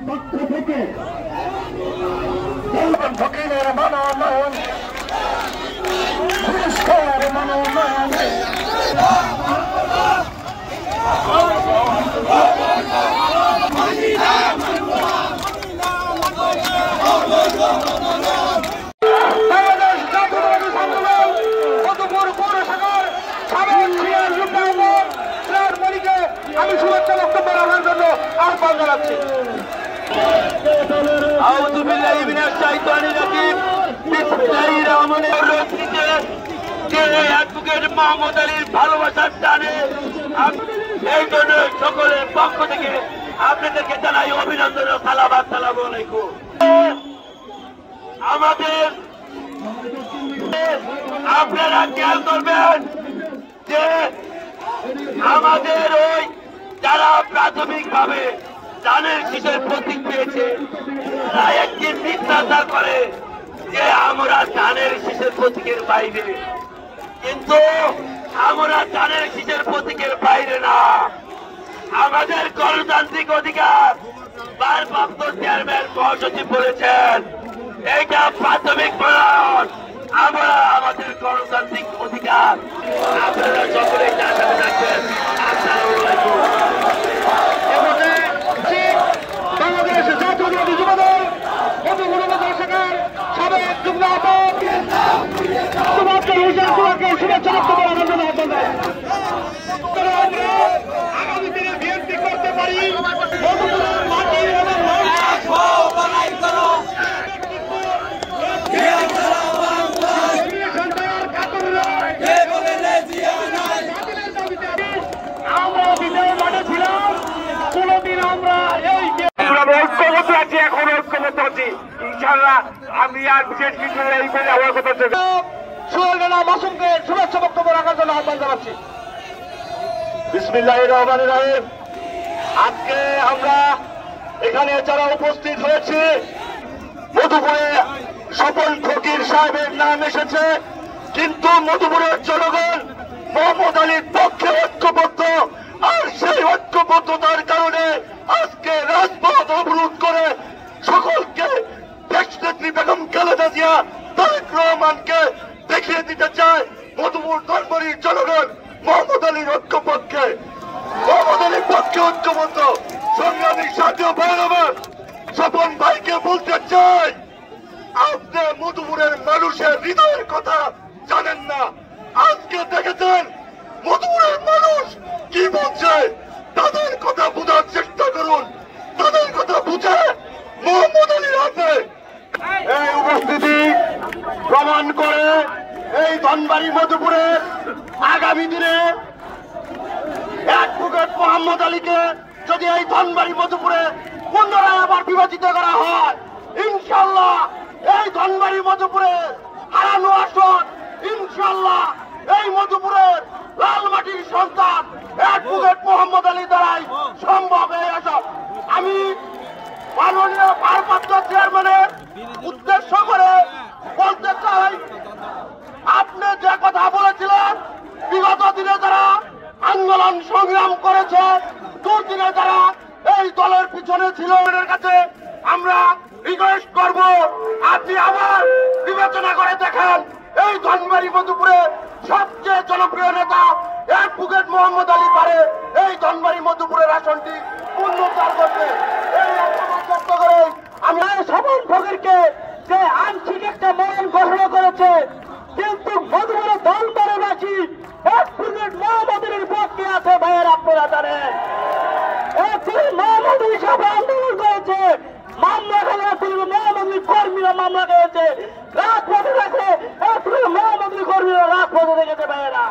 পক্ষ থেকে ফকিরের মনোনয়ন আমি শুভেচ্ছা বক্তব্য রাখার জন্য আহ্বান জানাচ্ছি। আউযু বিল্লাহি মিনাশ শাইতানির রাজিম। বিসমিল্লাহির রহমানির রহিম। যে অ্যাডভোকেট মোহাম্মদ আলীর ভালোবাসার টানে এই জন্য সকলের পক্ষ থেকে আপনাদেরকে জানাই অভিনন্দন ও সালাম। আসসালামু আলাইকুম। আমাদের আপনারা খেয়াল করবেন যে আমাদের ওই যারা প্রাথমিকভাবে ধানের শীষের প্রতীক পেয়েছে তারা একটি মিথ্যাচার করে যে আমরা ধানের শীষের প্রতীকের বাইরে, কিন্তু আমরা ধানের শীষের প্রতীকের বাইরে না। আমাদের গণতান্ত্রিক অধিকার ভারপ্রাপ্ত চেয়ারম্যান মহাসচিব বলেছেন এইটা প্রাথমিক প্রমাণ। আমরা আমাদের গণতান্ত্রিক অধিকার আপনারা সকলে সাথে থাকবেন। আসসালামু আলাইকুম। বাংলাদেশের জাতীয়তাবাদী যুবদল শাখার সাবেক যুগ্ম আহ্বায়ক সুভাষচন্দ্র হোসেন সুভাষকে শুভেচ্ছা বক্তব্য রাখার জন্য আহ্বান জানাই। আমরা আগামী দিনে বিএনপি করতে পারি মাটির এবং ঐক্যবদ্ধ আছি, এখন ঐক্যবদ্ধ আছি ইনশাআল্লাহ। আমি আর বিশেষ কিছু এই বলে আমার কথা সোহেল মাসুমকে শুভেচ্ছা বক্তব্য রাখার জন্য আহ্বান জানাচ্ছি। বিসমিল্লাহির রহমানির রহিম। আজকে আমরা এখানে যারা উপস্থিত হয়েছি, মধুপুরে স্বপন ফকির সাহেবের নাম এসেছে, কিন্তু মধুপুরের জনগণ মোহাম্মদ আলীর পক্ষে ঐক্যবদ্ধ। আর সেই ঐক্যবদ্ধতার কারণে আজকে রাজপথ অবরোধ করে সকলকে দেশনেত্রী বেগম খালেদা জিয়া, তারেক রহমানকে দেখিয়ে দিতে চায় মধুপুর ধনবাড়ির জনগণ মোহাম্মদ আলীর ঐক্যপক্ষে, মোহাম্মদ আলীর পক্ষে ঐক্যবদ্ধ। সংগ্রামী জাতীয় ভাইরা স্বপন ভাইকে বলতে চাই, আপনি মধুপুরের মানুষের হৃদয়ের কথা জানেন না। আজকে দেখেছেন মধুপুরের মানুষ কি বলছে, তাদের কথা বোঝার চেষ্টা করুন। তাদের কথা বুঝে মোহাম্মদ আলীর হাতে এই উপস্থিতি প্রমাণ করে এই ধনবাড়ি মধুপুরে আগামী দিনে অ্যাডভোকেট মোহাম্মদ আলীকে যদি এই ধনবাড়ি মধুপুরে পুনরায় আবার বিভাজিত করা হয়, ইনশাআল্লাহ এই ধনবাড়ি মধুপুরে হারানো আসন ইনশাআল্লাহ এই মধুপুরের লাল মাটির সন্তান অ্যাডভোকেট মোহাম্মদ আলী দ্বারাই সম্ভব। এই আসন আমি মাননীয় ভারপ্রাপ্ত চেয়ারম্যানের উদ্দেশ্য করে বলতে চাই, আপনি যে কথা বলেছিলেন বিগত দিনে যারা আন্দোলন সংগ্রাম করেছে, দুর্দিনে যারা এই দলের পিছনে ছিল, এর কাছে আমরা রিকোয়েস্ট করব আপনি আবার বিবেচনা করে দেখেন এই ধনবাড়ি মধুপুরে সবচেয়ে জনপ্রিয় নেতা অ্যাডভোকেট মোহাম্মদ আলী পারে এই ধনবাড়ি মধুপুরের আসনটি পুনরুদ্ধার করতে। এই চেষ্টা করে আমি স্বপন ফকিরকে যে আংশিক একটা মরণ ঘোষণা করেছে, কিন্তু মধুপুরের ধনবাড়িবাসী অ্যাডভোকেট মোহাম্মদ আলীর পক্ষে আছে। ভাইয়ের আপনারা জানেন মোহাম্মদ আলী সাহেব আন্দোলন করেছে, মামলা খেলে মোহাম্মদ আলী কর্মীরা মামলা করেছে, রাজপথে রাখলে মোহাম্মদ আলী কর্মীরা রাজপথে রেখেছে। ভাইয়েরা